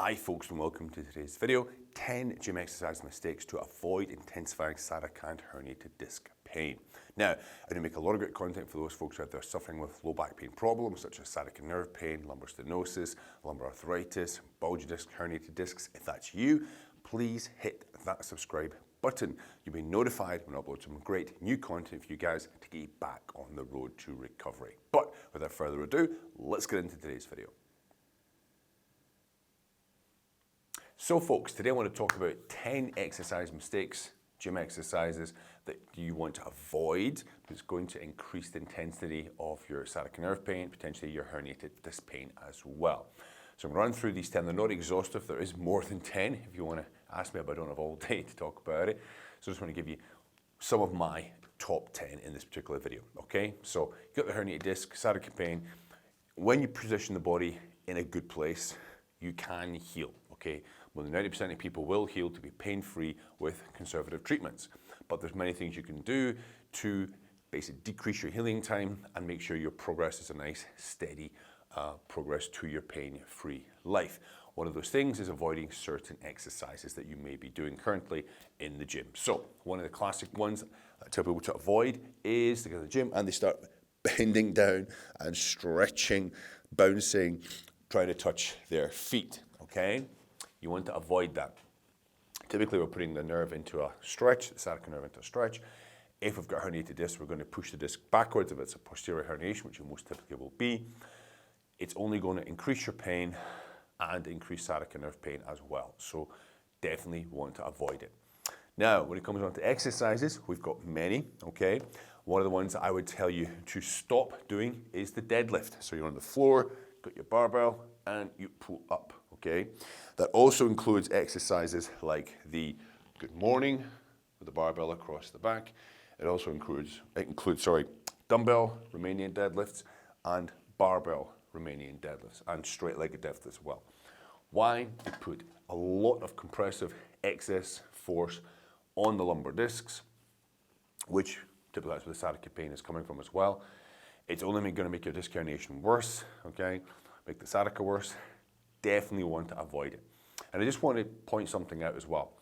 Hi folks and welcome to today's video, 10 gym exercise mistakes to avoid intensifying sciatica and herniated disc pain. Now, I do make a lot of great content for those folks out there suffering with low back pain problems such as sciatic nerve pain, lumbar stenosis, lumbar arthritis, bulge disc, herniated discs. If that's you, please hit that subscribe button. You'll be notified when I upload some great new content for you guys to get you back on the road to recovery. But without further ado, let's get into today's video. So folks, today I want to talk about 10 exercise mistakes, gym exercises that you want to avoid because it's going to increase the intensity of your sciatic nerve pain, potentially your herniated disc pain as well. So I'm going to run through these 10. They're not exhaustive. There is more than 10 if you want to ask me, but I don't have all day to talk about it. So I just want to give you some of my top 10 in this particular video, okay? So you've got the herniated disc, sciatic pain. When you position the body in a good place, you can heal, okay? More than 90% of people will heal to be pain-free with conservative treatments. But there's many things you can do to basically decrease your healing time and make sure your progress is a nice, steady progress to your pain-free life. One of those things is avoiding certain exercises that you may be doing currently in the gym. So one of the classic ones I tell people to avoid is they go to the gym and they start bending down and stretching, bouncing, trying to touch their feet, okay? You want to avoid that. Typically, we're putting the nerve into a stretch, the sciatic nerve into a stretch. If we've got herniated disc, we're going to push the disc backwards. If it's a posterior herniation, which it most typically will be, it's only going to increase your pain and increase sciatic nerve pain as well. So definitely want to avoid it. Now, when it comes on to exercises, we've got many, okay? One of the ones I would tell you to stop doing is the deadlift. So you're on the floor, got your barbell, and you pull up, okay? That also includes exercises like the good morning with the barbell across the back. It also includes dumbbell Romanian deadlifts and barbell Romanian deadlifts and straight-legged deadlifts as well. Why? You put a lot of compressive excess force on the lumbar discs, which typically that's where the sciatica pain is coming from as well. It's only going to make your disc herniation worse, okay? Make the sciatica worse. Definitely want to avoid it. And I just want to point something out as well.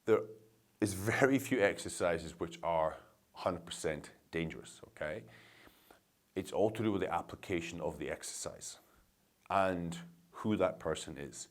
There is very few exercises which are 100% dangerous, okay? It's all to do with the application of the exercise and who that person is.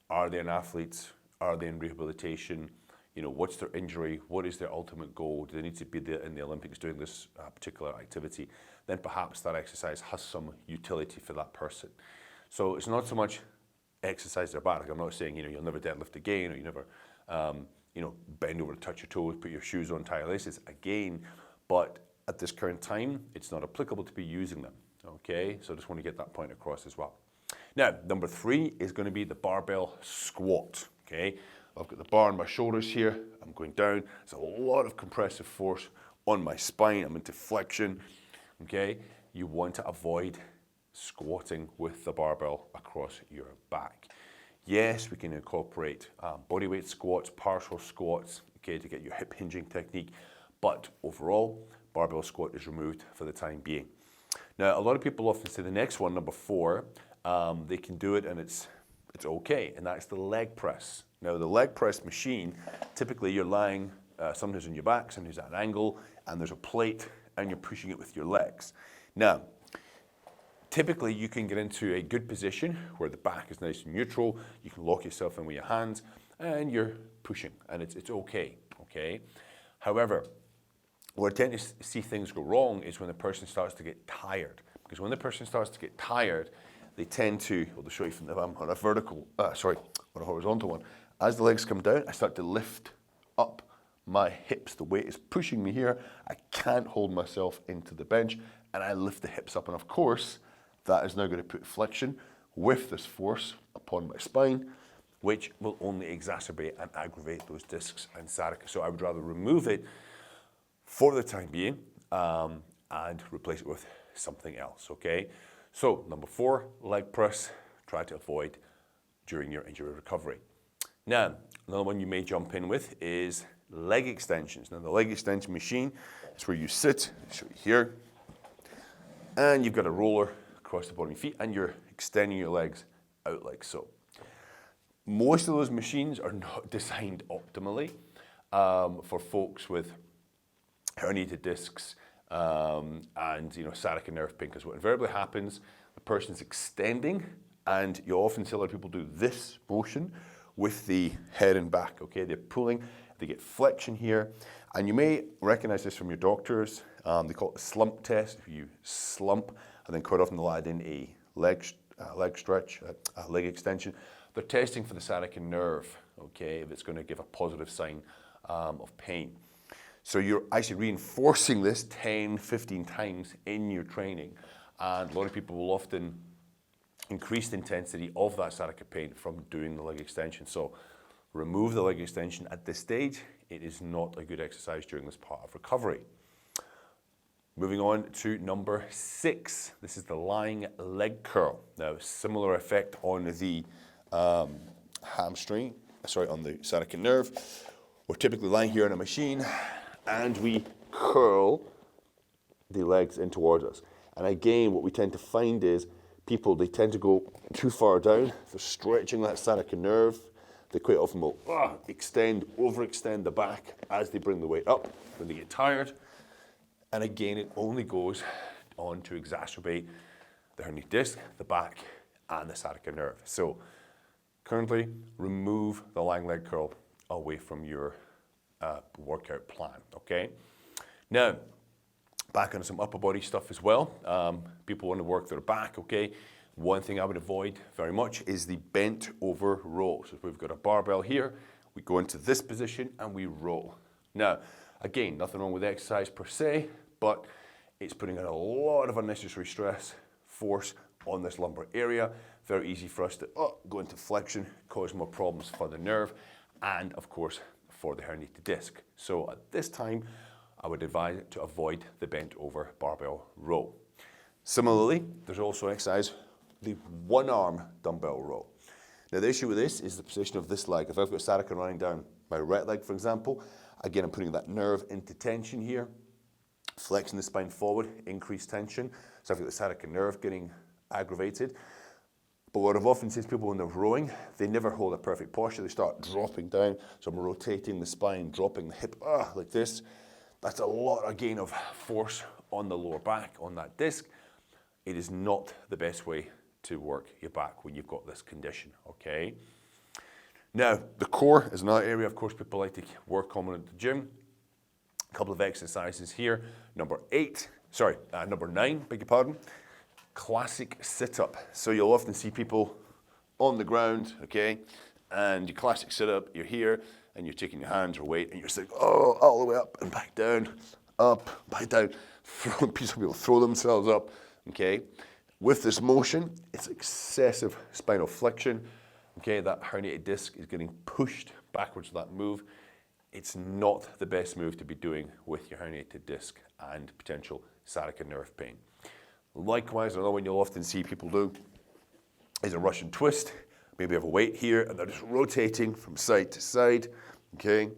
Are they an athlete? Are they in rehabilitation? You know, what's their injury? What is their ultimate goal? Do they need to be in the Olympics doing this particular activity? Then perhaps that exercise has some utility for that person. So it's not so much exercise are bad. Like I'm not saying, you know, you'll never deadlift again or you never, bend over to touch your toes, put your shoes on, tie your laces again. But at this current time, it's not applicable to be using them, okay? So I just want to get that point across as well. Now, number 3 is going to be the barbell squat, okay? I've got the bar on my shoulders here. I'm going down. There's a lot of compressive force on my spine. I'm into flexion, okay? You want to avoid squatting with the barbell across your back. Yes, we can incorporate bodyweight squats, partial squats, okay, to get your hip hinging technique, but overall, barbell squat is removed for the time being. Now, a lot of people often say the next one, number 4, they can do it and it's okay, and that's the leg press. Now, the leg press machine, typically you're lying sometimes on your back, sometimes at an angle, and there's a plate, and you're pushing it with your legs. Now, typically, you can get into a good position where the back is nice and neutral. You can lock yourself in with your hands, and you're pushing, and it's okay, okay? However, where I tend to see things go wrong is when the person starts to get tired. Because when the person starts to get tired, they tend to, well, to show you from the, I'm on a horizontal one. As the legs come down, I start to lift up my hips. The weight is pushing me here. I can't hold myself into the bench, and I lift the hips up. And of course, that is now going to put flexion with this force upon my spine, which will only exacerbate and aggravate those discs and sciatica. So I would rather remove it for the time being and replace it with something else, okay? So number 4, leg press, try to avoid during your injury recovery. Now, another one you may jump in with is leg extensions. Now the leg extension machine is where you sit, I'll show you here, and you've got a roller across the bottom of your feet and you're extending your legs out like so. Most of those machines are not designed optimally for folks with herniated discs and sciatica nerve pain, because what invariably happens, the person's extending, and you often see a lot of people do this motion with the head and back, okay? They're pulling, they get flexion here, and you may recognize this from your doctors. They call it the slump test. If you slump, and then quite often they'll add in a leg stretch, a leg extension. They're testing for the sciatica nerve, okay, if it's going to give a positive sign of pain. So you're actually reinforcing this 10, 15 times in your training. And a lot of people will often increase the intensity of that sciatica pain from doing the leg extension. So remove the leg extension at this stage. It is not a good exercise during this part of recovery. Moving on to number 6. This is the lying leg curl. Now, similar effect on the hamstring, on the sciatica nerve. We're typically lying here on a machine and we curl the legs in towards us. And again, what we tend to find is people, they tend to go too far down. They're stretching that sciatica nerve. They quite often will overextend the back as they bring the weight up when they get tired. And again, it only goes on to exacerbate the herniated disc, the back, and the sciatica nerve. So currently, remove the lying leg curl away from your workout plan, okay? Now, back on some upper body stuff as well. People want to work their back, okay? One thing I would avoid very much is the bent over row. So if we've got a barbell here, we go into this position and we roll. Now, again, nothing wrong with exercise per se, but it's putting in a lot of unnecessary stress, force on this lumbar area. Very easy for us to go into flexion, cause more problems for the nerve, and of course, for the herniated disc. So at this time, I would advise to avoid the bent over barbell row. Similarly, there's also an exercise, the one arm dumbbell row. Now the issue with this is the position of this leg. If I've got sciatica running down my right leg, for example, again, I'm putting that nerve into tension here, flexing the spine forward, increased tension. So I've got the sciatica nerve getting aggravated. But what I've often seen is people when they're rowing, they never hold a perfect posture. They start dropping down. So I'm rotating the spine, dropping the hip like this. That's a lot, again, of force on the lower back, on that disc. It is not the best way to work your back when you've got this condition, okay? Now, the core is another area, of course, people like to work on at the gym. A couple of exercises here. Number 9, beg your pardon. Classic sit-up. So you'll often see people on the ground, okay? And your classic sit-up, you're here, and you're taking your hands or weight, and you're saying, all the way up and back down, up, back down. People throw themselves up, okay? With this motion, it's excessive spinal flexion, okay? That herniated disc is getting pushed backwards with that move. It's not the best move to be doing with your herniated disc and potential sciatica nerve pain. Likewise, another one you'll often see people do is a Russian twist. Maybe have a weight here and they're just rotating from side to side, okay?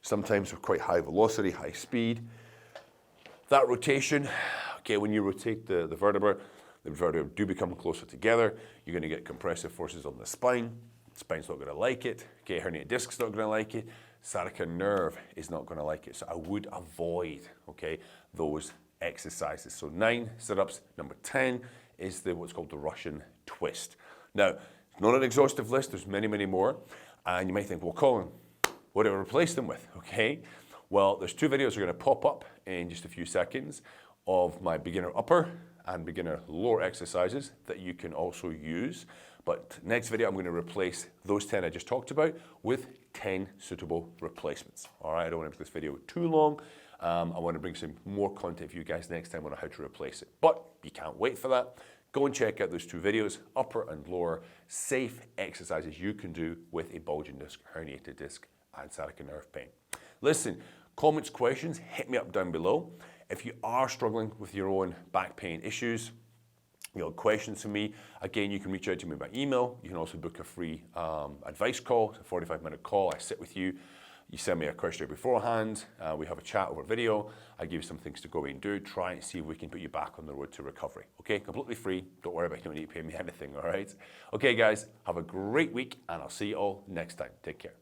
Sometimes with quite high velocity, high speed. That rotation, okay, when you rotate the vertebra do become closer together. You're gonna get compressive forces on the spine. The spine's not gonna like it, okay? Herniated disc's not gonna like it. Sciatica nerve is not gonna like it. So I would avoid, okay, those exercises. So 9 sit-ups. Number 10 is what's called the Russian twist. Now, it's not an exhaustive list. There's many, many more. And you might think, well, Colin, what do I replace them with? Okay. Well, there's 2 videos that are going to pop up in just a few seconds of my beginner upper and beginner lower exercises that you can also use. But next video, I'm going to replace those 10 I just talked about with 10 suitable replacements. All right. I don't want to make this video too long. I want to bring some more content for you guys next time on how to replace it. But you can't wait for that. Go and check out those 2 videos, upper and lower, safe exercises you can do with a bulging disc, herniated disc, and sciatica nerve pain. Listen, comments, questions, hit me up down below. If you are struggling with your own back pain issues, questions for me, again, you can reach out to me by email. You can also book a free advice call. It's a 45-minute call. I sit with you. You send me a questionnaire beforehand, we have a chat over video, I give you some things to go away and do, try and see if we can put you back on the road to recovery. Okay, completely free, don't worry about it, you don't need to pay me anything, all right? Okay guys, have a great week and I'll see you all next time. Take care.